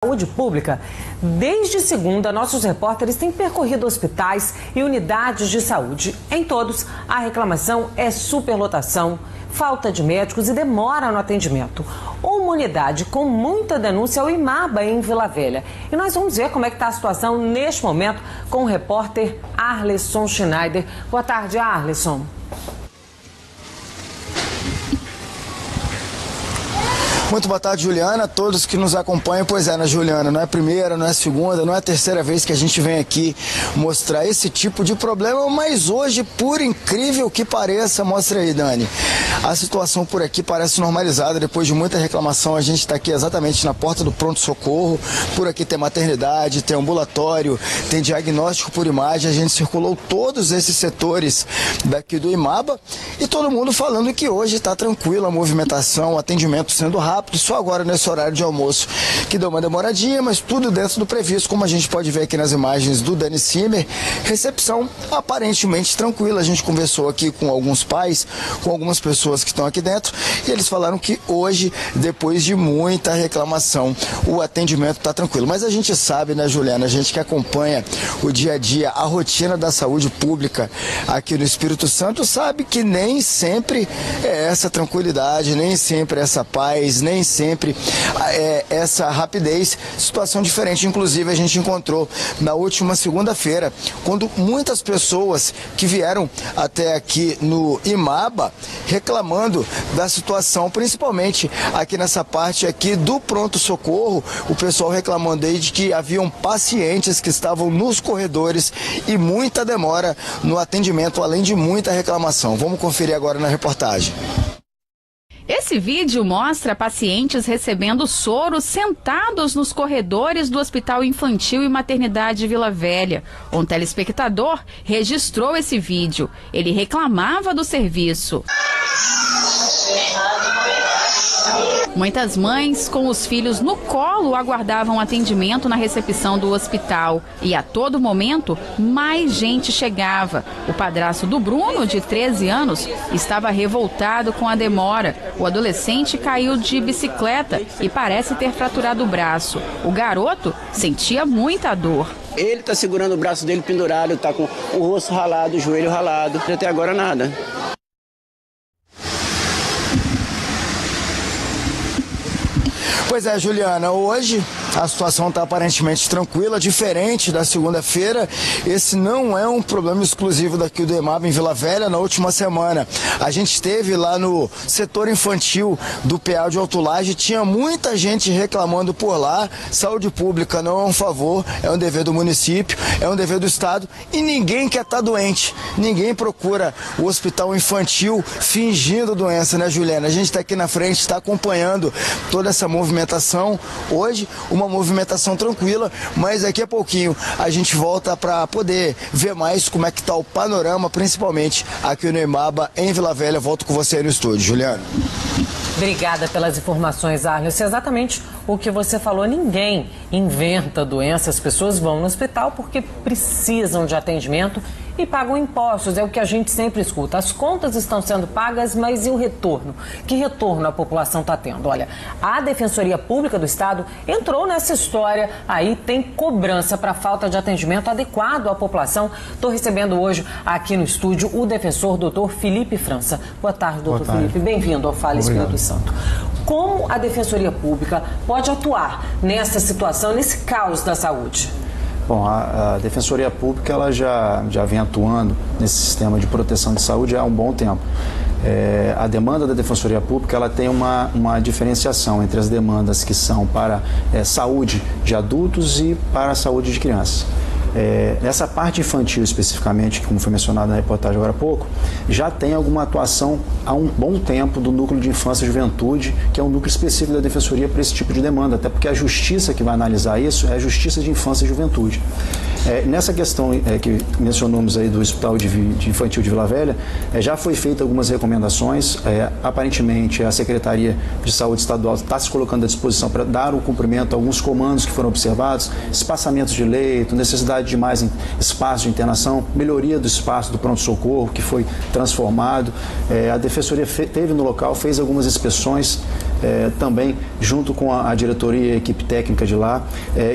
Saúde Pública. Desde segunda, nossos repórteres têm percorrido hospitais e unidades de saúde. Em todos, a reclamação é superlotação, falta de médicos e demora no atendimento. Uma unidade com muita denúncia é o IMABA, em Vila Velha. E nós vamos ver como é que está a situação neste momento com o repórter Arleson Schneider. Boa tarde, Arleson. Muito boa tarde, Juliana, a todos que nos acompanham. Pois é, né, Juliana, não é a primeira, não é a segunda, não é a terceira vez que a gente vem aqui mostrar esse tipo de problema, mas hoje, por incrível que pareça, mostra aí, Dani, a situação por aqui parece normalizada. Depois de muita reclamação, a gente está aqui exatamente na porta do pronto-socorro. Por aqui tem maternidade, tem ambulatório, tem diagnóstico por imagem. A gente circulou todos esses setores daqui do IMABA e todo mundo falando que hoje está tranquila a movimentação, o atendimento sendo rápido. Só agora nesse horário de almoço que deu uma demoradinha, mas tudo dentro do previsto, como a gente pode ver aqui nas imagens do Dani Simmer. Recepção aparentemente tranquila. A gente conversou aqui com alguns pais, com algumas pessoas que estão aqui dentro, e eles falaram que hoje, depois de muita reclamação, o atendimento está tranquilo. Mas a gente sabe, né, Juliana, a gente que acompanha o dia a dia, a rotina da saúde pública aqui no Espírito Santo, sabe que nem sempre é essa tranquilidade, nem sempre é essa paz, nem sempre essa rapidez. Situação diferente, inclusive, a gente encontrou na última segunda-feira, quando muitas pessoas que vieram até aqui no IMABA reclamando da situação, principalmente aqui nessa parte aqui do pronto-socorro, o pessoal reclamando aí de que haviam pacientes que estavam nos corredores e muita demora no atendimento, além de muita reclamação. Vamos conferir agora na reportagem. Esse vídeo mostra pacientes recebendo soro sentados nos corredores do Hospital Infantil e Maternidade Vila Velha. Um telespectador registrou esse vídeo. Ele reclamava do serviço. Muitas mães com os filhos no colo aguardavam atendimento na recepção do hospital. E a todo momento, mais gente chegava. O padrasto do Bruno, de 13 anos, estava revoltado com a demora. O adolescente caiu de bicicleta e parece ter fraturado o braço. O garoto sentia muita dor. Ele está segurando o braço dele pendurado, está com o rosto ralado, o joelho ralado. Até agora nada. Pois é, Juliana, hoje a situação está aparentemente tranquila, diferente da segunda-feira. Esse não é um problema exclusivo daqui do IMABA em Vila Velha. Na última semana, a gente esteve lá no setor infantil do PA de Alto Laje, tinha muita gente reclamando por lá. Saúde pública não é um favor, é um dever do município, é um dever do Estado, e ninguém quer estar doente. Ninguém procura o hospital infantil fingindo doença, né, Juliana? A gente está aqui na frente, está acompanhando toda essa movimentação. Hoje, uma movimentação tranquila, mas daqui a pouquinho a gente volta para poder ver mais como é que está o panorama, principalmente aqui no IMABA, em Vila Velha. Volto com você aí no estúdio, Juliana. Obrigada pelas informações, Arleson. Exatamente o que você falou, ninguém inventa doença, as pessoas vão no hospital porque precisam de atendimento e pagam impostos, é o que a gente sempre escuta. As contas estão sendo pagas, mas e o retorno? Que retorno a população está tendo? Olha, a Defensoria Pública do Estado entrou nessa história, aí tem cobrança para falta de atendimento adequado à população. Estou recebendo hoje aqui no estúdio o defensor, doutor Felipe França. Boa tarde, doutor Felipe. Bem-vindo ao Fala Espírito Santo. Como a Defensoria Pública pode atuar nessa situação, nesse caos da saúde? Bom, a Defensoria Pública ela já vem atuando nesse sistema de proteção de saúde há um bom tempo. A demanda da Defensoria Pública ela tem uma diferenciação entre as demandas que são para saúde de adultos e para a saúde de crianças. Nessa parte infantil especificamente, como foi mencionado na reportagem agora há pouco, já tem alguma atuação há um bom tempo do Núcleo de Infância e Juventude, que é um núcleo específico da Defensoria para esse tipo de demanda, até porque a justiça que vai analisar isso é a Justiça de Infância e Juventude. Nessa questão que mencionamos aí do Hospital de Infantil de Vila Velha, já foi feita algumas recomendações. Aparentemente, a Secretaria de Saúde Estadual está se colocando à disposição para dar o cumprimento a alguns comandos que foram observados, espaçamentos de leito, necessidade de mais espaço de internação, melhoria do espaço do pronto-socorro, que foi transformado. A Defensoria esteve no local, fez algumas inspeções também junto com a diretoria e a equipe técnica de lá,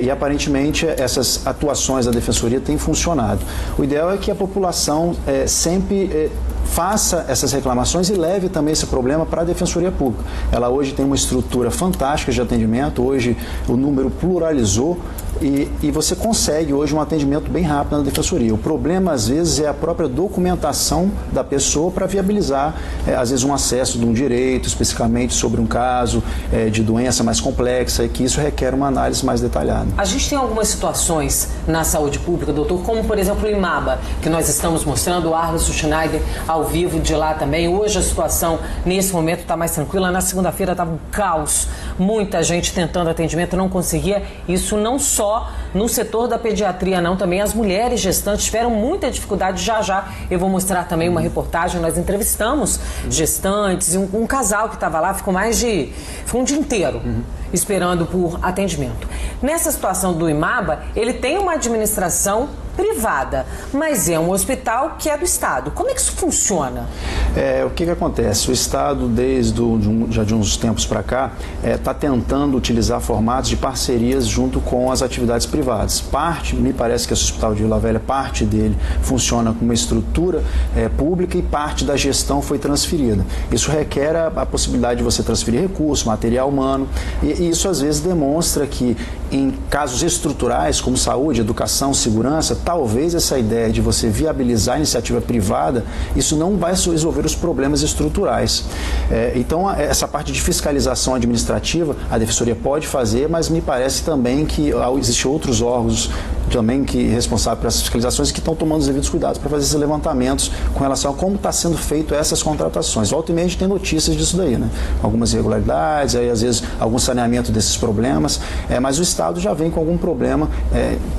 e aparentemente essas atuações da Defensoria têm funcionado. O ideal é que a população sempre faça essas reclamações e leve também esse problema para a Defensoria Pública. Ela hoje tem uma estrutura fantástica de atendimento, hoje o número pluralizou e você consegue hoje um atendimento bem rápido na Defensoria. O problema, às vezes, é a própria documentação da pessoa para viabilizar, às vezes, um acesso de um direito, especificamente sobre um caso de doença mais complexa, e que isso requer uma análise mais detalhada. A gente tem algumas situações na saúde pública, doutor, como, por exemplo, o IMABA, que nós estamos mostrando, o Arlis Schneider ao vivo de lá também. Hoje a situação, nesse momento, está mais tranquila. Na segunda-feira estava um caos. Muita gente tentando atendimento, não conseguia. Isso não só no setor da pediatria, não. Também as mulheres gestantes tiveram muita dificuldade. Já eu vou mostrar também uma reportagem. Nós entrevistamos gestantes e um casal que estava lá, ficou um dia inteiro esperando por atendimento. Nessa situação do IMABA, ele tem uma administração privada, mas é um hospital que é do Estado. Como é que isso funciona? O que acontece? O Estado, desde já de uns tempos para cá, está tentando utilizar formatos de parcerias junto com as atividades privadas. Me parece que esse Hospital de Vila Velha, parte dele funciona com uma estrutura pública e parte da gestão foi transferida. Isso requer a possibilidade de você transferir recursos, material humano, e isso às vezes demonstra que em casos estruturais como saúde, educação, segurança, talvez essa ideia de você viabilizar a iniciativa privada, isso não vai resolver os problemas estruturais. Então, essa parte de fiscalização administrativa, a Defensoria pode fazer, mas me parece também que existem outros órgãos também responsáveis por essas fiscalizações que estão tomando os devidos cuidados para fazer esses levantamentos com relação a como está sendo feito essas contratações. Volta e meia a gente tem notícias disso daí, né? Algumas irregularidades, aí às vezes algum saneamento desses problemas, mas o Estado já vem com algum problema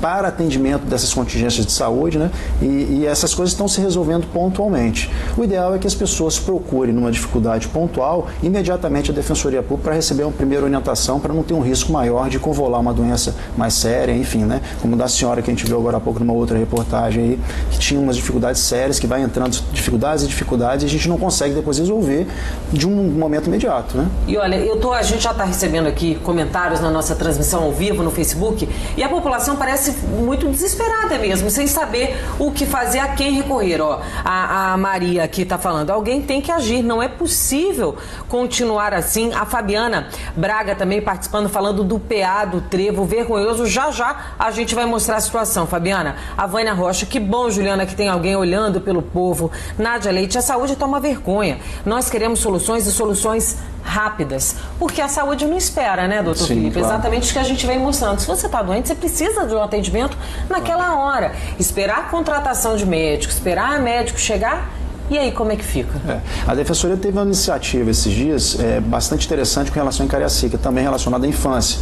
para atendimento dessas contingências de saúde, né? E essas coisas estão se resolvendo pontualmente. O ideal é que as pessoas procurem, numa dificuldade pontual, imediatamente a Defensoria Pública para receber uma primeira orientação, para não ter um risco maior de convolar uma doença mais séria, enfim, né? Como da senhora que a gente viu agora há pouco numa outra reportagem aí, que tinha umas dificuldades sérias, que vai entrando dificuldades e a gente não consegue depois resolver de um momento imediato, né? E olha, a gente já está recebendo aqui comentários na nossa transmissão ao vivo no Facebook e a população parece muito desesperada mesmo, sem saber o que fazer, a quem recorrer. A Maria aqui está falando, alguém tem que agir, não é possível continuar assim. A Fabiana Braga também participando, falando do PA, do Trevo, vergonhoso. Já a gente vai mostrar a situação, Fabiana. A Vânia Rocha, que bom, Juliana, que tem alguém olhando pelo povo. Nádia Leite, a saúde está uma vergonha. Nós queremos soluções e soluções rápidas, porque a saúde não espera, né, doutor Felipe? Claro. Exatamente o que a gente vem mostrando. Se você está doente, você precisa de um atendimento naquela hora. Esperar a contratação de médico, esperar o médico chegar. E aí, como é que fica? A Defensoria teve uma iniciativa esses dias bastante interessante com relação à Cariacica, também relacionada à infância.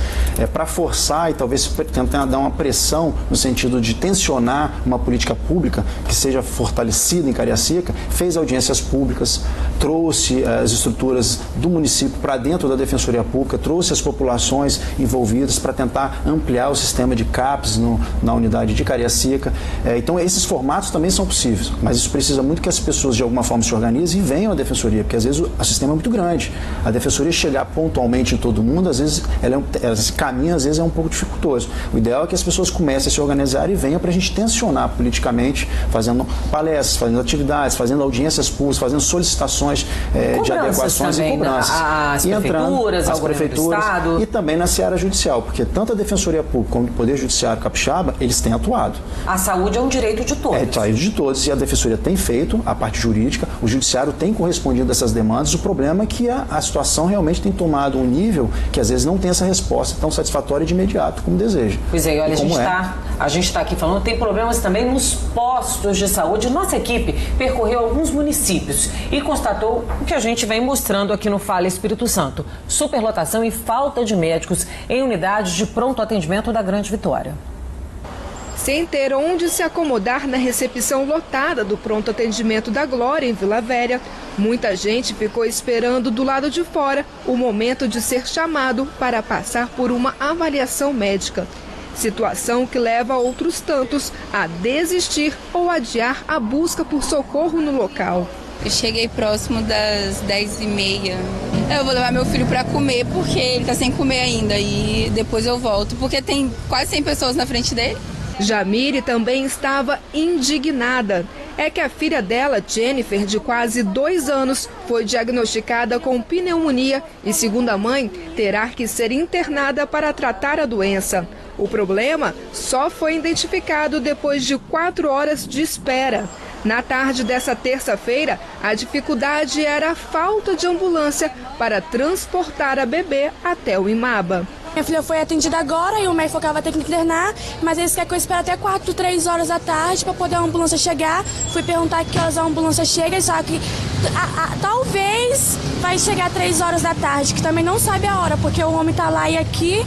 Para forçar e talvez tentar dar uma pressão no sentido de tensionar uma política pública que seja fortalecida em Cariacica, fez audiências públicas, trouxe as estruturas do município para dentro da Defensoria Pública, trouxe as populações envolvidas para tentar ampliar o sistema de CAPS na unidade de Cariacica. Então, esses formatos também são possíveis, mas isso precisa muito que as pessoas de alguma forma se organizem e venham à Defensoria, porque às vezes o sistema é muito grande. A Defensoria chegar pontualmente em todo mundo, às vezes esse caminho às vezes é um pouco dificultoso. O ideal é que as pessoas comecem a se organizar e venham para a gente tensionar politicamente, fazendo palestras, fazendo atividades, fazendo audiências públicas, fazendo solicitações de adequações e cobranças. As prefeituras, as prefeituras do Estado. E também na seara judicial, porque tanto a Defensoria Pública como o Poder Judiciário capixaba, eles têm atuado. A saúde é um direito de todos. É direito de todos, e a Defensoria tem feito a parte jurídica, o Judiciário tem correspondido a essas demandas. O problema é que a situação realmente tem tomado um nível que às vezes não tem essa resposta tão satisfatória de imediato como deseja. Pois é, olha, a gente está aqui falando, tem problemas também nos postos de saúde. Nossa equipe percorreu alguns municípios e constatou o que a gente vem mostrando aqui no Fala Espírito Santo: superlotação e falta de médicos em unidades de pronto atendimento da Grande Vitória. Sem ter onde se acomodar na recepção lotada do pronto atendimento da Glória em Vila Velha, muita gente ficou esperando do lado de fora o momento de ser chamado para passar por uma avaliação médica. Situação que leva outros tantos a desistir ou adiar a busca por socorro no local. Eu cheguei próximo das 10h30. Eu vou levar meu filho para comer, porque ele tá sem comer ainda, e depois eu volto, porque tem quase 100 pessoas na frente dele. Jamile também estava indignada. É que a filha dela, Jennifer, de quase 2 anos, foi diagnosticada com pneumonia e, segundo a mãe, terá que ser internada para tratar a doença. O problema só foi identificado depois de 4 horas de espera. Na tarde dessa terça-feira, a dificuldade era a falta de ambulância para transportar a bebê até o Imaba. Minha filha foi atendida agora e o médico falou que ela vai ter que internar, mas eles querem que eu espere até 4, 3 horas da tarde para poder a ambulância chegar. Fui perguntar que horas a ambulância chega, só que talvez vai chegar 3 horas da tarde, que também não sabe a hora, porque o homem tá lá e aqui.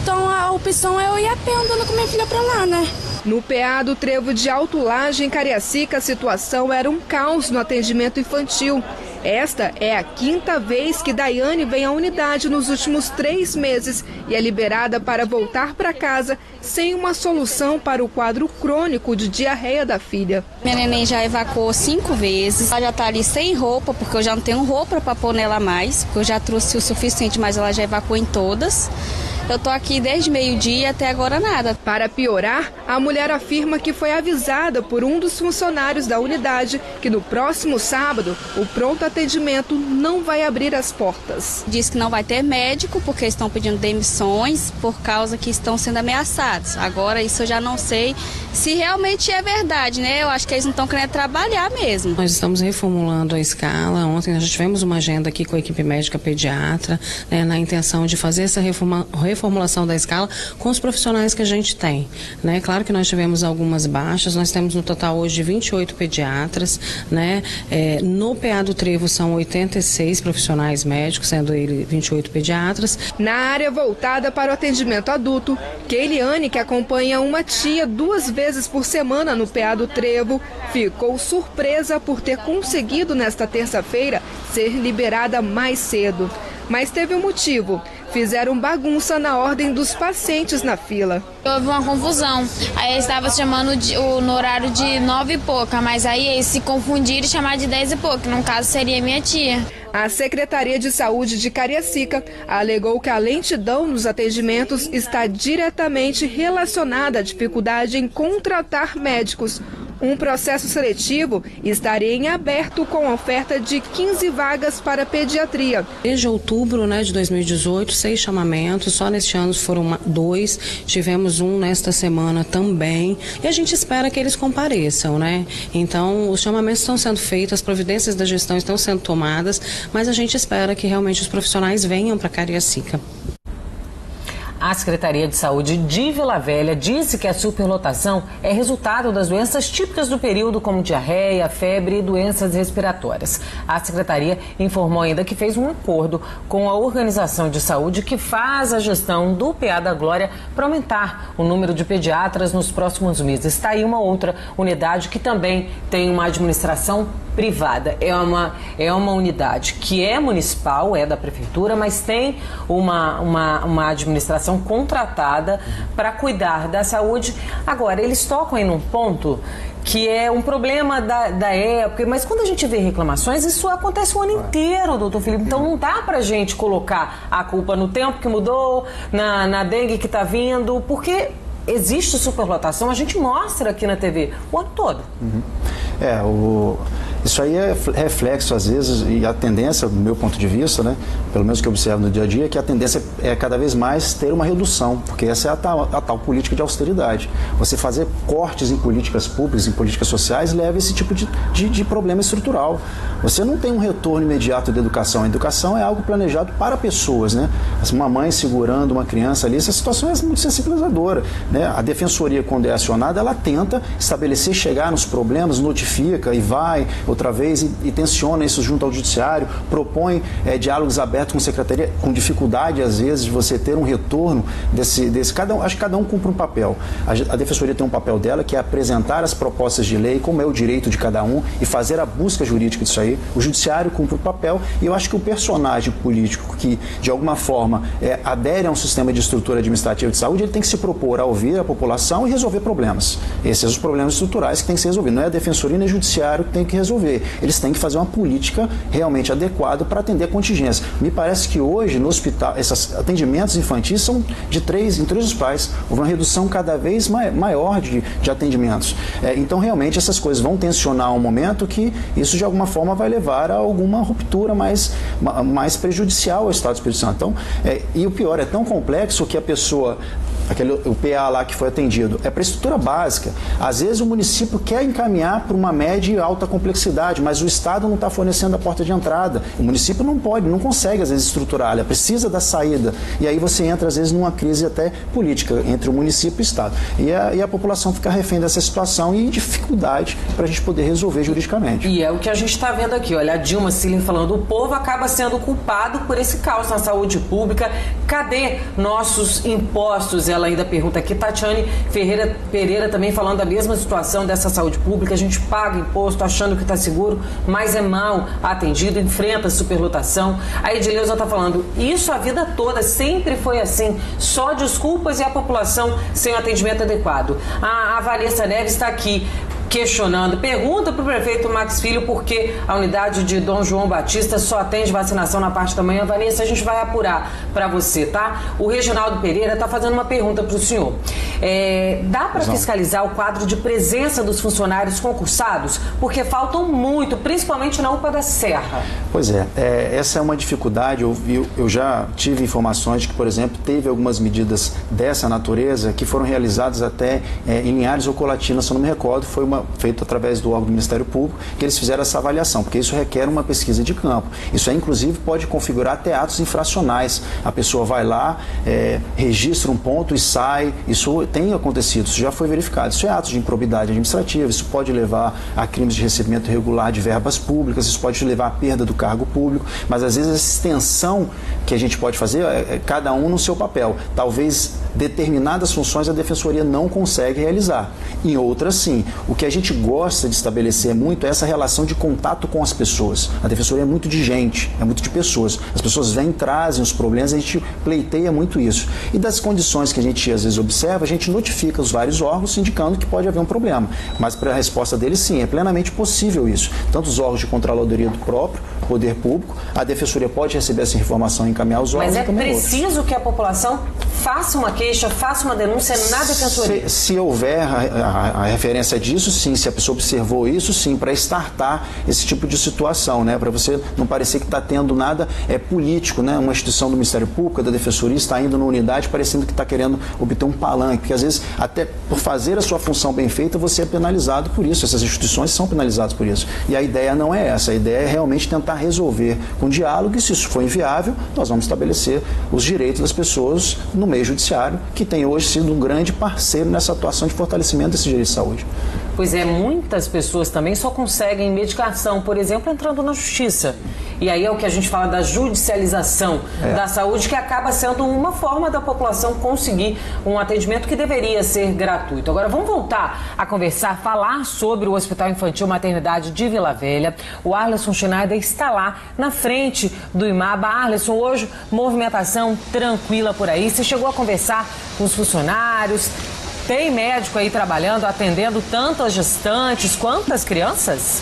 Então a opção é eu ir a pé andando com minha filha para lá, né? No PA do Trevo de Alto Laje, em Cariacica, a situação era um caos no atendimento infantil. Esta é a 5ª vez que Daiane vem à unidade nos últimos 3 meses e é liberada para voltar para casa sem uma solução para o quadro crônico de diarreia da filha. Minha neném já evacuou 5 vezes, ela já está ali sem roupa, porque eu já não tenho roupa para pôr nela mais, porque eu já trouxe o suficiente, mas ela já evacuou em todas. Eu estou aqui desde meio-dia até agora nada. Para piorar, a mulher afirma que foi avisada por um dos funcionários da unidade que no próximo sábado o pronto atendimento não vai abrir as portas. Diz que não vai ter médico porque estão pedindo demissões por causa que estão sendo ameaçados. Agora isso eu já não sei se realmente é verdade, né? Eu acho que eles não estão querendo trabalhar mesmo. Nós estamos reformulando a escala. Ontem nós tivemos uma agenda aqui com a equipe médica pediatra, né, na intenção de fazer essa reformulação da escala com os profissionais que a gente tem, né? Claro que nós tivemos algumas baixas, nós temos no total hoje 28 pediatras, né? No PA do Trevo são 86 profissionais médicos, sendo ele 28 pediatras. Na área voltada para o atendimento adulto, Keiliane, que acompanha uma tia 2 vezes por semana no PA do Trevo, ficou surpresa por ter conseguido nesta terça-feira ser liberada mais cedo. Mas teve um motivo. Fizeram bagunça na ordem dos pacientes na fila. Houve uma confusão. Aí eles estavam chamando no horário de 9 e pouca, mas aí eles se confundiram e chamaram de 10 e pouca, que no caso seria minha tia. A Secretaria de Saúde de Cariacica alegou que a lentidão nos atendimentos está diretamente relacionada à dificuldade em contratar médicos. Um processo seletivo estaria em aberto com oferta de 15 vagas para pediatria. Desde outubro, né, de 2018, 6 chamamentos, só neste ano foram 2, tivemos um nesta semana também, e a gente espera que eles compareçam, né? Então, os chamamentos estão sendo feitos, as providências da gestão estão sendo tomadas, mas a gente espera que realmente os profissionais venham para Cariacica. A Secretaria de Saúde de Vila Velha disse que a superlotação é resultado das doenças típicas do período, como diarreia, febre e doenças respiratórias. A Secretaria informou ainda que fez um acordo com a Organização de Saúde que faz a gestão do PA da Glória para aumentar o número de pediatras nos próximos meses. Está aí uma outra unidade que também tem uma administração privada. É uma unidade que é municipal, é da prefeitura, mas tem uma administração contratada para cuidar da saúde. Agora, eles tocam aí num ponto que é um problema da época, mas quando a gente vê reclamações, isso acontece o ano inteiro, doutor Felipe. Então não dá pra gente colocar a culpa no tempo que mudou, na dengue que está vindo, porque existe superlotação, a gente mostra aqui na TV o ano todo. Isso aí é reflexo, às vezes, e a tendência, do meu ponto de vista, né, pelo menos que eu observo no dia a dia, é que a tendência é cada vez mais ter uma redução, porque essa é a tal política de austeridade. Você fazer cortes em políticas públicas, em políticas sociais, leva a esse tipo de problema estrutural. Você não tem um retorno imediato da educação. A educação é algo planejado para pessoas, né? Uma mãe segurando uma criança ali, essa situação é muito sensibilizadora, né? A defensoria, quando é acionada, ela tenta estabelecer, chegar nos problemas, notifica e vai outra vez e tensiona isso junto ao judiciário, propõe diálogos abertos com a secretaria, com dificuldade, às vezes, de você ter um retorno desse acho que cada um cumpre um papel. A defensoria tem um papel dela, que é apresentar as propostas de lei, como é o direito de cada um, e fazer a busca jurídica disso aí. O judiciário cumpre o papel, e eu acho que o personagem político que, de alguma forma, adere a um sistema de estrutura administrativa de saúde, ele tem que se propor a ouvir a população e resolver problemas. Esses são os problemas estruturais que tem que ser resolvidos. Não é a defensoria nem o judiciário que tem que resolver. resolver. Eles têm que fazer uma política realmente adequada para atender a contingência. Me parece que hoje no hospital, esses atendimentos infantis são em 3 hospitais. Houve uma redução cada vez maior de atendimentos. Então, realmente, essas coisas vão tensionar um momento que isso, de alguma forma, vai levar a alguma ruptura mais prejudicial ao Estado do Espírito Santo. Então, e o pior, é tão complexo que a pessoa... o PA lá que foi atendido, é para estrutura básica. Às vezes o município quer encaminhar para uma média e alta complexidade, mas o Estado não está fornecendo a porta de entrada. O município não pode, não consegue às vezes estruturar, ela precisa da saída. E aí você entra às vezes numa crise até política entre o município e o Estado. E a população fica refém dessa situação e dificuldade para a gente poder resolver juridicamente. E é o que a gente está vendo aqui, olha, a Dilma Silin falando, o povo acaba sendo culpado por esse caos na saúde pública. Cadê nossos impostos? Ela ainda pergunta aqui, Tatiane Pereira também falando da mesma situação dessa saúde pública, a gente paga imposto achando que está seguro, mas é mal atendido, enfrenta superlotação. A Edileuza está falando, isso a vida toda sempre foi assim, só desculpas e a população sem o atendimento adequado. A Vanessa Neves está aqui questionando, pergunta para o prefeito Max Filho por que a unidade de Dom João Batista só atende vacinação na parte da manhã. Vanessa, a gente vai apurar para você, tá? O Reginaldo Pereira está fazendo uma pergunta para o senhor. Dá para fiscalizar o quadro de presença dos funcionários concursados? Porque faltam muito, principalmente na UPA da Serra. Pois essa é uma dificuldade. Eu já tive informações de que, por exemplo, teve algumas medidas dessa natureza que foram realizadas até em Linhares ou Colatina, se eu não me recordo, foi feito através do órgão do Ministério Público, que eles fizeram essa avaliação, porque isso requer uma pesquisa de campo. Isso inclusive, pode configurar até atos infracionais. A pessoa vai lá, registra um ponto e sai. Isso tem acontecido, isso já foi verificado. Isso é atos de improbidade administrativa, isso pode levar a crimes de recebimento irregular de verbas públicas, isso pode levar à perda do cargo público, mas às vezes essa extensão que a gente pode fazer é cada um no seu papel. Talvez determinadas funções a Defensoria não consegue realizar. Em outras, sim. O que a gente gosta de estabelecer muito é essa relação de contato com as pessoas. A Defensoria é muito de gente, é muito de pessoas. As pessoas vêm, trazem os problemas, a gente pleiteia muito isso. E das condições que a gente às vezes observa, a gente notifica os vários órgãos indicando que pode haver um problema. Mas para a resposta deles, sim, é plenamente possível isso. Tanto os órgãos de controladoria do próprio poder público, a Defensoria pode receber essa informação e encaminhar os órgãos. Mas é preciso que a população faça uma queixa, faça uma denúncia na Defensoria. Se houver a referência disso, sim. Se a pessoa observou isso, sim, para startar esse tipo de situação, né? Para você não parecer que está tendo nada político, né? Uma instituição do Ministério Público, da Defensoria, está indo na unidade parecendo que está querendo obter um palanque, porque às vezes, até por fazer a sua função bem feita, você é penalizado por isso. Essas instituições são penalizadas por isso. E a ideia não é essa. A ideia é realmente tentar resolver com diálogo, e se isso for inviável, nós vamos estabelecer os direitos das pessoas no meio judiciário, que tem hoje sido um grande parceiro nessa atuação de fortalecimento desse direito de saúde. Pois é, muitas pessoas também só conseguem medicação, por exemplo, entrando na justiça. E aí é o que a gente fala da judicialização da saúde, que acaba sendo uma forma da população conseguir um atendimento que deveria ser gratuito. Agora vamos voltar a conversar, falar sobre o Hospital Infantil Maternidade de Vila Velha. O Arlisson Schneider está lá na frente do IMABA. Arlisson, hoje movimentação tranquila por aí. Você chegou a conversar com os funcionários? Tem médico aí trabalhando, atendendo tanto as gestantes quanto as crianças?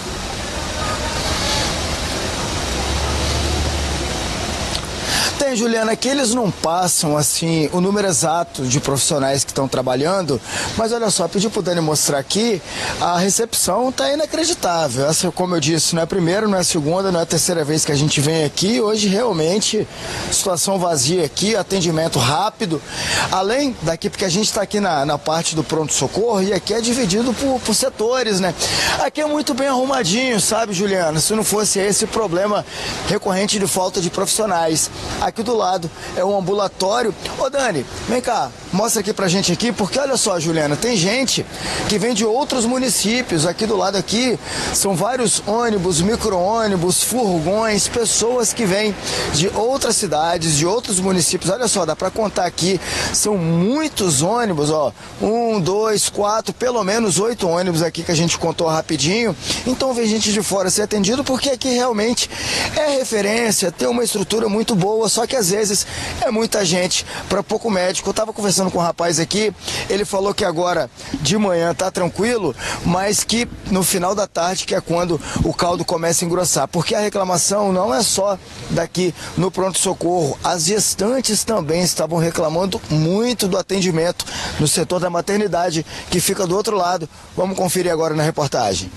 Tem, Juliana, que eles não passam assim o número exato de profissionais que estão trabalhando, mas olha só, pedi pro Dani mostrar aqui, a recepção tá inacreditável. Essa, como eu disse, não é a primeira, não é a segunda, não é a terceira vez que a gente vem aqui. Hoje realmente situação vazia aqui, atendimento rápido, além daqui, porque a gente está aqui na parte do pronto-socorro e aqui é dividido por setores, né? Aqui é muito bem arrumadinho, sabe, Juliana? Se não fosse esse problema recorrente de falta de profissionais. Aqui do lado é um ambulatório. Ô Dani, vem cá, mostra aqui pra gente aqui, porque olha só, Juliana, tem gente que vem de outros municípios. Aqui do lado aqui são vários ônibus, micro-ônibus, furgões, pessoas que vêm de outras cidades, de outros municípios. Olha só, dá pra contar aqui, são muitos ônibus, ó, 1, 2, 4, pelo menos 8 ônibus aqui que a gente contou rapidinho. Então vem gente de fora ser atendido, porque aqui realmente é referência, tem uma estrutura muito boa, só que às vezes é muita gente para pouco médico. Eu estava conversando com um rapaz aqui, ele falou que agora de manhã tá tranquilo, mas que no final da tarde, que é quando o caldo começa a engrossar, porque a reclamação não é só daqui no pronto-socorro, as gestantes também estavam reclamando muito do atendimento no setor da maternidade, que fica do outro lado. Vamos conferir agora na reportagem.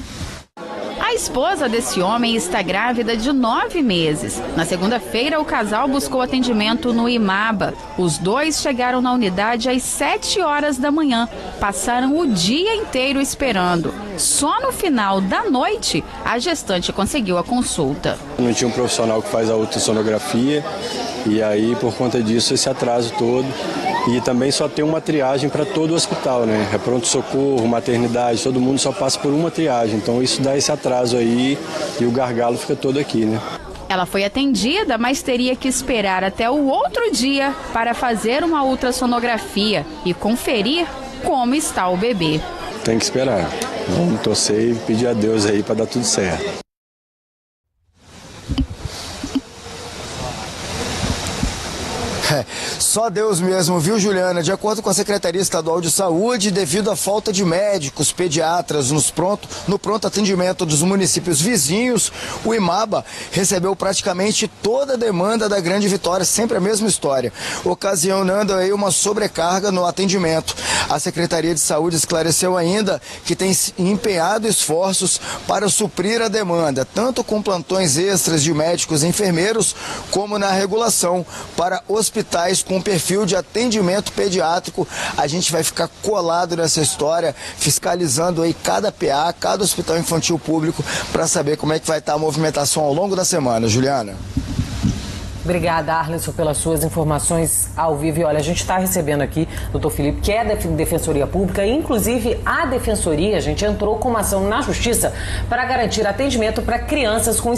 A esposa desse homem está grávida de 9 meses. Na segunda-feira, o casal buscou atendimento no IMABA. Os dois chegaram na unidade às 7 horas da manhã. Passaram o dia inteiro esperando. Só no final da noite, a gestante conseguiu a consulta. Não tinha um profissional que faz a ultrassonografia e aí, por conta disso, esse atraso todo. E também só tem uma triagem para todo o hospital, né? É pronto-socorro, maternidade, todo mundo só passa por uma triagem. Então isso dá esse atraso aí e o gargalo fica todo aqui, né? Ela foi atendida, mas teria que esperar até o outro dia para fazer uma ultrassonografia e conferir como está o bebê. Tem que esperar. Vamos torcer e pedir a Deus aí para dar tudo certo. Só Deus mesmo, viu, Juliana? De acordo com a Secretaria Estadual de Saúde, devido à falta de médicos, pediatras no pronto atendimento dos municípios vizinhos, o IMABA recebeu praticamente toda a demanda da Grande Vitória, sempre a mesma história, ocasionando aí uma sobrecarga no atendimento. A Secretaria de Saúde esclareceu ainda que tem empenhado esforços para suprir a demanda, tanto com plantões extras de médicos e enfermeiros, como na regulação para hospitais com perfil de atendimento pediátrico. A gente vai ficar colado nessa história, fiscalizando aí cada PA, cada hospital infantil público, para saber como é que vai estar a movimentação ao longo da semana. Juliana. Obrigada, Arlisson, pelas suas informações ao vivo. E olha, a gente está recebendo aqui o doutor Felipe, que é da Defensoria Pública, e inclusive a Defensoria, a gente entrou com uma ação na Justiça para garantir atendimento para crianças com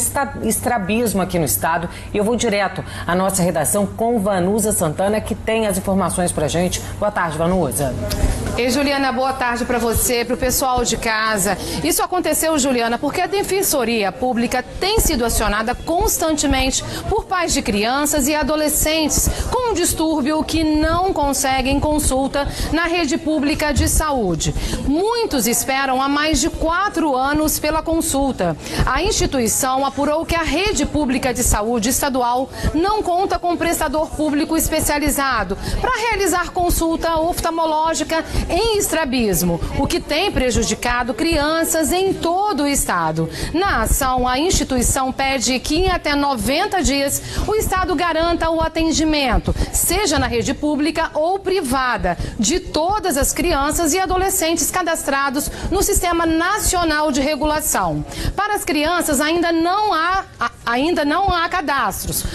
estrabismo aqui no estado. E eu vou direto à nossa redação com Vanusa Santana, que tem as informações para a gente. Boa tarde, Vanusa. Ei, Juliana, boa tarde para você, para o pessoal de casa. Isso aconteceu, Juliana, porque a Defensoria Pública tem sido acionada constantemente por pais de crianças e adolescentes com um distúrbio que não conseguem consulta na rede pública de saúde. Muitos esperam há mais de 4 anos pela consulta. A instituição apurou que a rede pública de saúde estadual não conta com prestador público especializado para realizar consulta oftalmológica em estrabismo, o que tem prejudicado crianças em todo o estado. Na ação, a instituição pede que em até 90 dias o Estado garanta o atendimento, seja na rede pública ou privada, de todas as crianças e adolescentes cadastrados no Sistema Nacional de Regulação. Para as crianças ainda não há cadastros.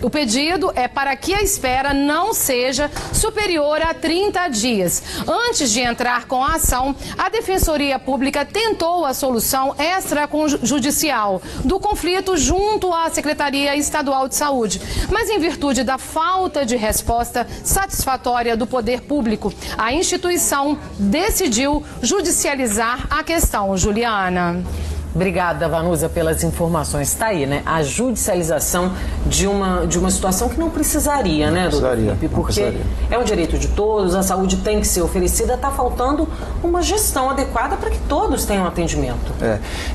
O pedido é para que a espera não seja superior a 30 dias. Antes de entrar com a ação, a Defensoria Pública tentou a solução extrajudicial do conflito junto à Secretaria Estadual de Saúde. Mas em virtude da falta de resposta satisfatória do poder público, a instituição decidiu judicializar a questão. Juliana. Obrigada, Vanusa, pelas informações. Está aí, né? A judicialização de uma situação que não precisaria, né, doutor Felipe? Porque é um direito de todos, a saúde tem que ser oferecida, está faltando uma gestão adequada para que todos tenham atendimento.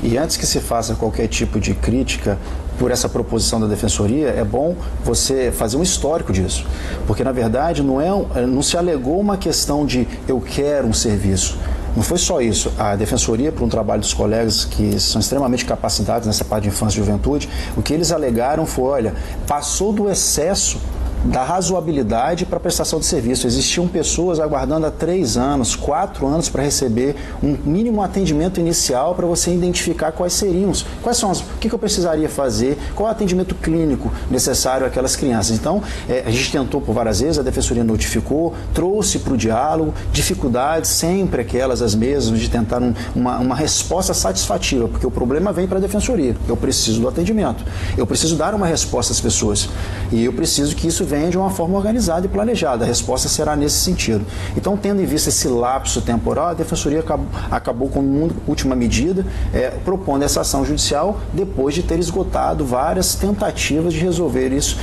E antes que se faça qualquer tipo de crítica por essa proposição da Defensoria, é bom você fazer um histórico disso. Porque, na verdade, não se alegou uma questão de eu quero um serviço. Não foi só isso. A Defensoria, por um trabalho dos colegas que são extremamente capacitados nessa parte de infância e juventude, o que eles alegaram foi, olha, passou do excesso da razoabilidade para a prestação de serviço. Existiam pessoas aguardando há 3 anos, 4 anos para receber um mínimo atendimento inicial para você identificar quais seriam, o que eu precisaria fazer, qual é o atendimento clínico necessário àquelas crianças. Então, a gente tentou por várias vezes, a Defensoria notificou, trouxe para o diálogo, dificuldades sempre aquelas, as mesmas, de tentar uma resposta satisfativa, porque o problema vem para a Defensoria. Eu preciso do atendimento, eu preciso dar uma resposta às pessoas e eu preciso que isso venha de uma forma organizada e planejada. A resposta será nesse sentido. Então, tendo em vista esse lapso temporal, a Defensoria acabou com uma última medida, propondo essa ação judicial depois de ter esgotado várias tentativas de resolver isso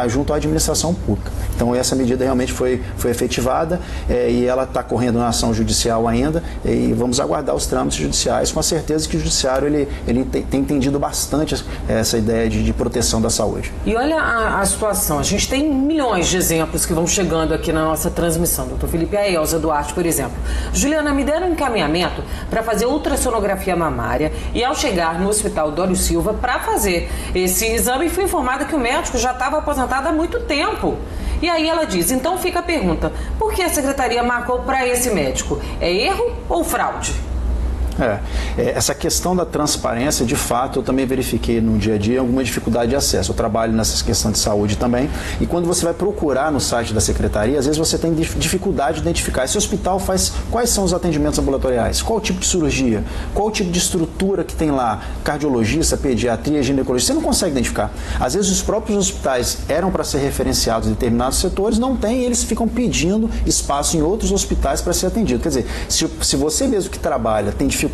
junto à administração pública. Então, essa medida realmente foi efetivada e ela está correndo na ação judicial ainda, e vamos aguardar os trâmites judiciais, com a certeza que o judiciário ele tem entendido bastante essa ideia de proteção da saúde. E olha a situação, a gente tem milhões de exemplos que vão chegando aqui na nossa transmissão. Doutor Felipe, a Elza Duarte, por exemplo. Juliana, me deram um encaminhamento para fazer ultrassonografia mamária e ao chegar no Hospital Dório Silva para fazer esse exame, fui informada que o médico já estava aposentado há muito tempo. E aí ela diz, então fica a pergunta, por que a secretaria marcou para esse médico? É erro ou fraude? Essa questão da transparência, de fato, eu também verifiquei no dia a dia alguma dificuldade de acesso. Eu trabalho nessa questão de saúde também, e quando você vai procurar no site da secretaria, às vezes você tem dificuldade de identificar esse hospital faz quais são os atendimentos ambulatoriais, qual o tipo de cirurgia, qual o tipo de estrutura que tem lá, cardiologista, pediatria, ginecologista, você não consegue identificar. Às vezes os próprios hospitais eram para ser referenciados em determinados setores, não tem, e eles ficam pedindo espaço em outros hospitais para ser atendido. Quer dizer, se você mesmo que trabalha tem dificuldade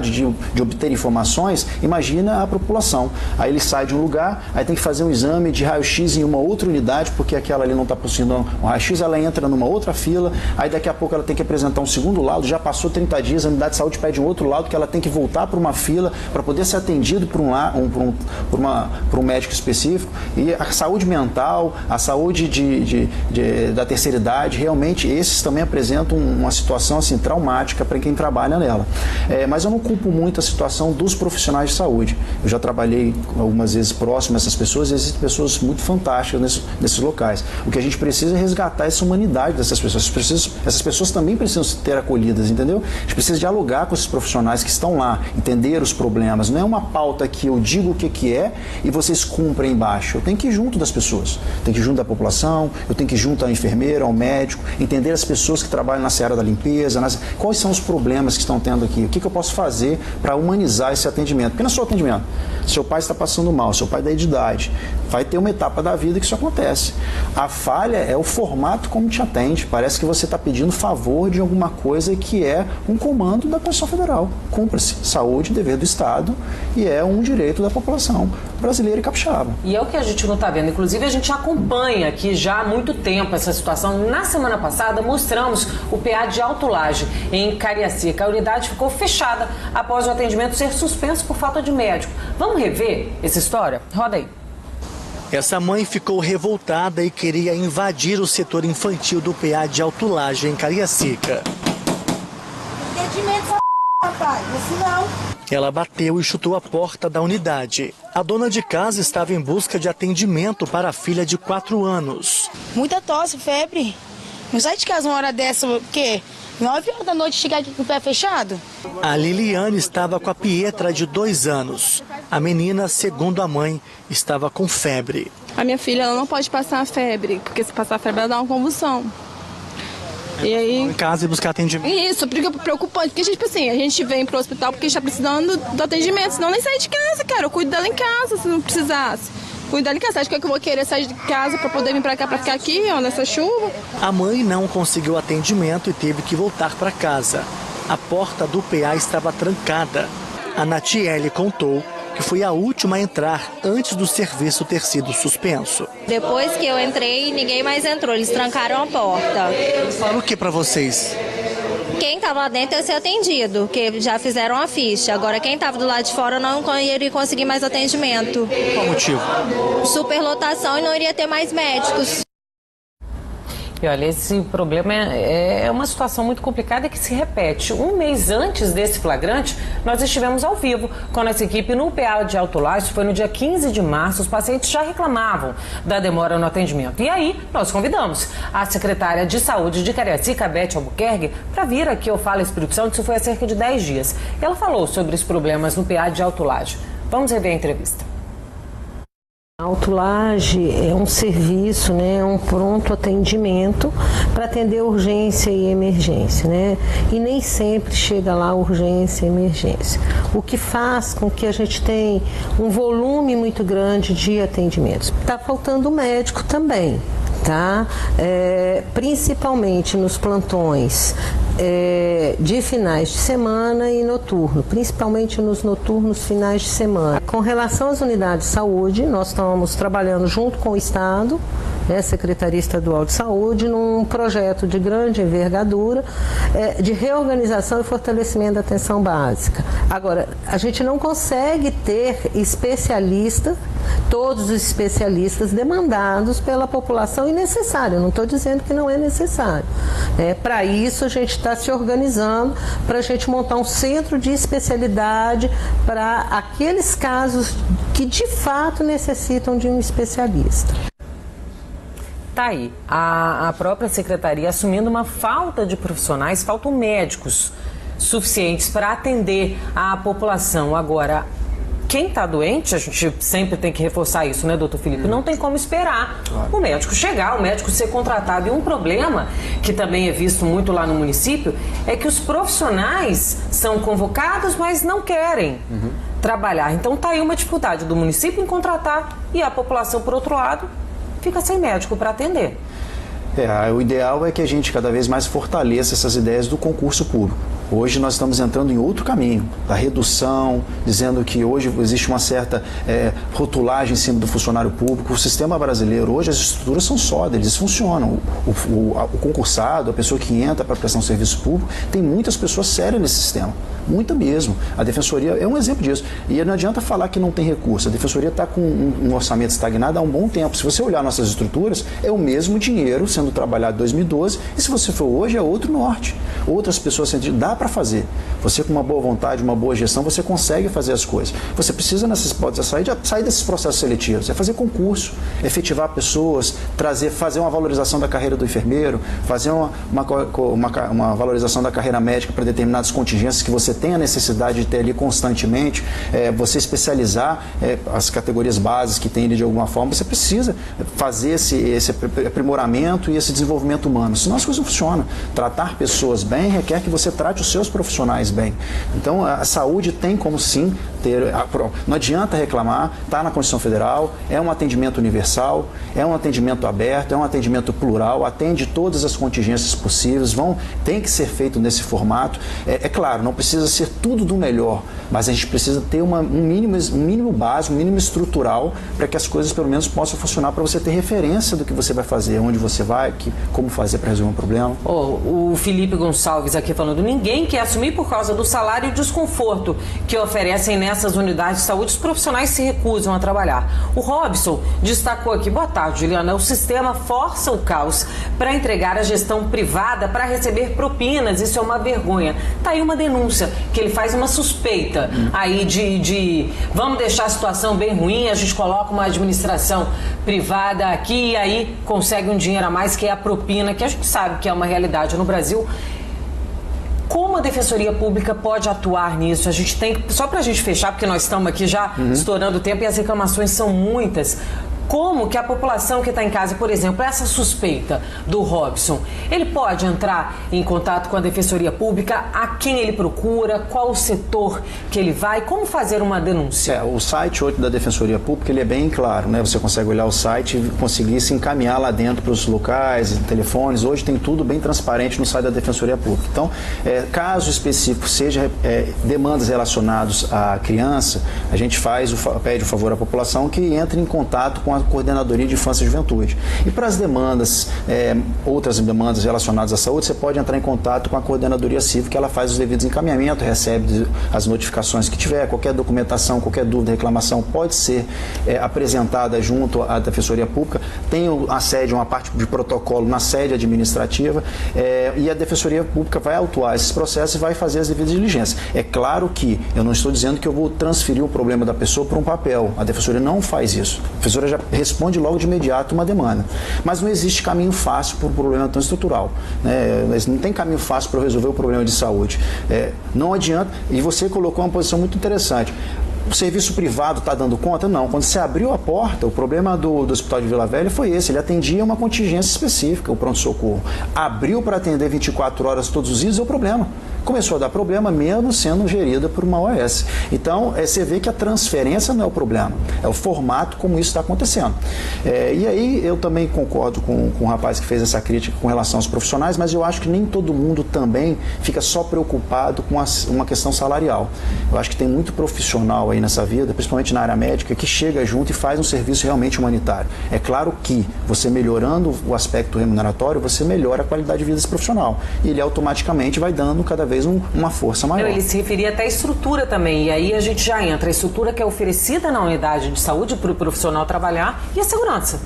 de obter informações, imagina a população. Aí ele sai de um lugar, aí tem que fazer um exame de raio-x em uma outra unidade, porque aquela ali não está possuindo um raio-x, ela entra numa outra fila, aí daqui a pouco ela tem que apresentar um segundo laudo, já passou 30 dias, a unidade de saúde pede um outro laudo, que ela tem que voltar para uma fila para poder ser atendido por um médico específico. E a saúde mental, a saúde da terceira idade, realmente esses também apresentam uma situação assim, traumática para quem trabalha nela. Mas eu não culpo muito a situação dos profissionais de saúde. Eu já trabalhei algumas vezes próximo a essas pessoas, e existem pessoas muito fantásticas nesses locais. O que a gente precisa é resgatar essa humanidade dessas pessoas. Essas pessoas também precisam ser acolhidas, entendeu? A gente precisa dialogar com esses profissionais que estão lá, entender os problemas. Não é uma pauta que eu digo o que é e vocês cumprem embaixo. Eu tenho que ir junto das pessoas, tenho que ir junto da população, eu tenho que ir junto à enfermeira, ao médico, entender as pessoas que trabalham na seara da limpeza, quais são os problemas que estão tendo aqui, o que eu posso fazer para humanizar esse atendimento. Porque não é só atendimento. Seu pai está passando mal, seu pai da idade, vai ter uma etapa da vida que isso acontece. A falha é o formato como te atende. Parece que você está pedindo favor de alguma coisa que é um comando da Constituição Federal. Cumpra-se. Saúde, dever do Estado, e é um direito da população brasileira e capixaba. E é o que a gente não está vendo. Inclusive, a gente acompanha aqui já há muito tempo essa situação. Na semana passada, mostramos o PA de Alto Laje, em Cariacica. A unidade ficou fechada após o atendimento ser suspenso por falta de médico. Vamos rever essa história? Roda aí. Essa mãe ficou revoltada e queria invadir o setor infantil do PA de Alto Laje, em Cariacica. Atendimento, rapaz, assim não. Ela bateu e chutou a porta da unidade. A dona de casa estava em busca de atendimento para a filha de 4 anos. Muita tosse, febre. Não sai de casa uma hora dessa, o quê? 9 horas da noite chegar aqui com o pé fechado? A Liliane estava com a Pietra, de 2 anos. A menina, segundo a mãe, estava com febre. A minha filha ela não pode passar a febre, porque se passar a febre ela dá uma convulsão. E aí... em casa e buscar atendimento. Isso, preocupante, porque tipo assim, a gente vem pro hospital porque a gente tá precisando do atendimento, senão nem sair de casa, cara. Eu cuido dela em casa, se não precisasse. Cuido dela em casa. Acho que eu vou querer sair de casa para poder vir para cá, para ficar aqui, ó, nessa chuva. A mãe não conseguiu atendimento e teve que voltar para casa. A porta do PA estava trancada. A Natiele contou que foi a última a entrar antes do serviço ter sido suspenso. Depois que eu entrei, ninguém mais entrou. Eles trancaram a porta. Falaram o que para vocês? Quem estava lá dentro ia ser atendido, porque já fizeram a ficha. Agora, quem estava do lado de fora não iria conseguir mais atendimento. Qual o motivo? Superlotação e não iria ter mais médicos. E olha, esse problema é uma situação muito complicada que se repete. Um mês antes desse flagrante, nós estivemos ao vivo com a nossa equipe no PA de Alto Laje. Foi no dia 15 de março, os pacientes já reclamavam da demora no atendimento. E aí, nós convidamos a secretária de Saúde de Cariacica, Beth Albuquerque, para vir aqui ao Fala Espírito Santo. Isso foi há cerca de 10 dias. Ela falou sobre os problemas no PA de Alto Laje. Vamos rever a entrevista. A Autolage é um serviço, né, um pronto atendimento para atender urgência e emergência, né? E nem sempre chega lá urgência e emergência. O que faz com que a gente tenha um volume muito grande de atendimentos. Está faltando médico também, tá? Principalmente nos plantões de finais de semana e noturno, principalmente nos noturnos finais de semana. Com relação às unidades de saúde, nós estamos trabalhando junto com o Estado, né, Secretaria Estadual de Saúde, num projeto de grande envergadura de reorganização e fortalecimento da atenção básica. Agora, a gente não consegue ter especialistas, todos os especialistas demandados pela população e necessário. Eu não estou dizendo que não é necessário. Para isso, a gente está se organizando para a gente montar um centro de especialidade para aqueles casos que de fato necessitam de um especialista. Tá aí, a própria secretaria assumindo uma falta de profissionais, faltam médicos suficientes para atender a população. Agora, quem está doente, a gente sempre tem que reforçar isso, né, doutor Felipe? Não tem como esperar o médico chegar, o médico ser contratado. E um problema que também é visto muito lá no município é que os profissionais são convocados, mas não querem trabalhar. Então tá aí uma dificuldade do município em contratar e a população, por outro lado, fica sem médico para atender. O ideal é que a gente cada vez mais fortaleça essas ideias do concurso público. Hoje nós estamos entrando em outro caminho, da redução, dizendo que hoje existe uma certa rotulagem em cima do funcionário público. O sistema brasileiro, hoje as estruturas são sólidas, eles funcionam. O concursado, a pessoa que entra para prestar um serviço público, tem muitas pessoas sérias nesse sistema. Muita mesmo. A Defensoria é um exemplo disso. E não adianta falar que não tem recurso. A Defensoria está com um orçamento estagnado há um bom tempo. Se você olhar nossas estruturas, é o mesmo dinheiro sendo trabalhado em 2012 e se você for hoje é outro norte. Outras pessoas dá para fazer. Você com uma boa vontade, uma boa gestão, você consegue fazer as coisas. Você precisa nessas hipóteses sair desses processos seletivos, é fazer concurso, efetivar pessoas, fazer uma valorização da carreira do enfermeiro, fazer uma valorização da carreira médica para determinadas contingências que você tem a necessidade de ter ali constantemente, você especializar as categorias bases que tem ali de alguma forma, você precisa fazer esse aprimoramento e esse desenvolvimento humano, senão as coisas não funcionam. Tratar pessoas bem requer que você trate os seus profissionais bem. Então a saúde tem como sim ter, não adianta reclamar, está na Constituição Federal, é um atendimento universal, é um atendimento aberto, é um atendimento plural, atende todas as contingências possíveis, tem que ser feito nesse formato. É claro, não precisa ser tudo do melhor, mas a gente precisa ter um mínimo básico, um mínimo estrutural para que as coisas pelo menos possam funcionar, para você ter referência do que você vai fazer, onde você vai, como fazer para resolver um problema. O Felipe Gonçalves aqui falando, ninguém quer assumir por causa do salário e desconforto que oferecem nessas unidades de saúde, os profissionais se recusam a trabalhar. O Robson destacou aqui, boa tarde, Juliana, o sistema força o caos para entregar a gestão privada para receber propinas, isso é uma vergonha. Tá aí uma denúncia, que ele faz uma suspeita aí de vamos deixar a situação bem ruim, a gente coloca uma administração privada aqui e aí consegue um dinheiro a mais, que é a propina, que a gente sabe que é uma realidade no Brasil. Como a Defensoria Pública pode atuar nisso? A gente tem, só para a gente fechar, porque nós estamos aqui já estourando o tempo e as reclamações são muitas. Como que a população que está em casa, por exemplo, essa suspeita do Robson, ele pode entrar em contato com a Defensoria Pública? A quem ele procura? Qual o setor que ele vai? Como fazer uma denúncia? O site hoje da Defensoria Pública ele é bem claro, né? Você consegue olhar o site e conseguir se encaminhar lá dentro para os locais, telefones. Hoje tem tudo bem transparente no site da Defensoria Pública. Então, caso específico seja demandas relacionadas à criança, a gente pede o favor à população que entre em contato com a Coordenadoria de Infância e Juventude. E para as demandas, outras demandas relacionadas à saúde, você pode entrar em contato com a Coordenadoria Civil, que ela faz os devidos encaminhamentos, recebe as notificações que tiver, qualquer documentação, qualquer dúvida, reclamação pode ser apresentada junto à Defensoria Pública. Tem a sede, uma parte de protocolo na sede administrativa, e a Defensoria Pública vai autuar esses processos e vai fazer as devidas diligências. É claro que eu não estou dizendo que eu vou transferir o problema da pessoa para um papel. A Defensoria não faz isso. A Defensoria já responde logo de imediato uma demanda. Mas não existe caminho fácil para um problema tão estrutural, né? Não tem caminho fácil para resolver o problema de saúde. Não adianta, e você colocou uma posição muito interessante. o serviço privado está dando conta? Não. Quando você abriu a porta, o problema do Hospital de Vila Velha foi esse. Ele atendia uma contingência específica, o pronto-socorro. Abriu para atender 24 horas todos os dias, é o problema. Começou a dar problema mesmo sendo gerida por uma OAS. Então, você vê que a transferência não é o problema, é o formato como isso está acontecendo. E aí eu também concordo com o rapaz que fez essa crítica com relação aos profissionais, mas eu acho que nem todo mundo também fica só preocupado com uma questão salarial. Eu acho que tem muito profissional aí nessa vida, principalmente na área médica, que chega junto e faz um serviço realmente humanitário. É claro que você melhorando o aspecto remuneratório, você melhora a qualidade de vida desse profissional. E ele automaticamente vai dando cada vez uma força maior. Ele se referia até à estrutura também, e aí a gente já entra. A estrutura que é oferecida na unidade de saúde para o profissional trabalhar e a segurança.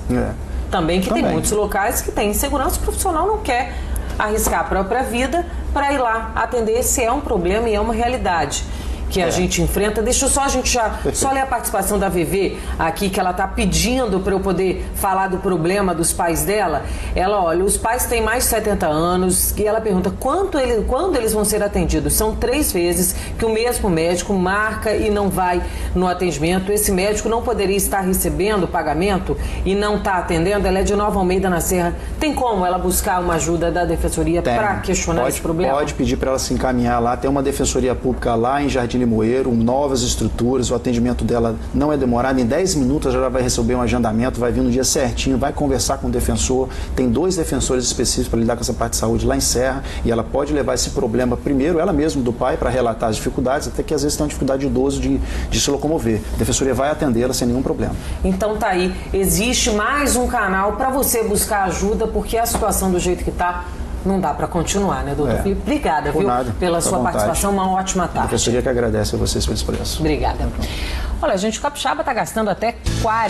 Também tem muitos locais que tem insegurança, o profissional não quer arriscar a própria vida para ir lá atender. Esse é um problema e é uma realidade que a gente enfrenta. Deixa só a gente só ler a participação da VV aqui, que ela está pedindo para eu poder falar do problema dos pais dela. Ela, olha, os pais têm mais de 70 anos e ela pergunta quando eles vão ser atendidos. São 3 vezes que o mesmo médico marca e não vai no atendimento. Esse médico não poderia estar recebendo pagamento e não está atendendo. Ela é de Nova Almeida, na Serra. Tem como ela buscar uma ajuda da Defensoria para questionar esse problema? Pode pedir para ela se encaminhar lá. Tem uma Defensoria Pública lá em Jardim Limoeiro, novas estruturas, o atendimento dela não é demorado, em 10 minutos ela já vai receber um agendamento, vai vir no dia certinho, vai conversar com o defensor, tem 2 defensores específicos para lidar com essa parte de saúde lá em Serra, e ela pode levar esse problema primeiro, ela mesma do pai, para relatar as dificuldades, até que às vezes tem uma dificuldade de idoso de se locomover. A defensoria vai atendê-la sem nenhum problema. Então tá aí, existe mais um canal para você buscar ajuda, porque a situação do jeito que está não dá para continuar, né, doutor Felipe? Obrigada, viu, pela sua participação. Uma ótima tarde. A professoria que agradece a vocês pelo expresso. Obrigada. Olha, gente, o capixaba está gastando até 40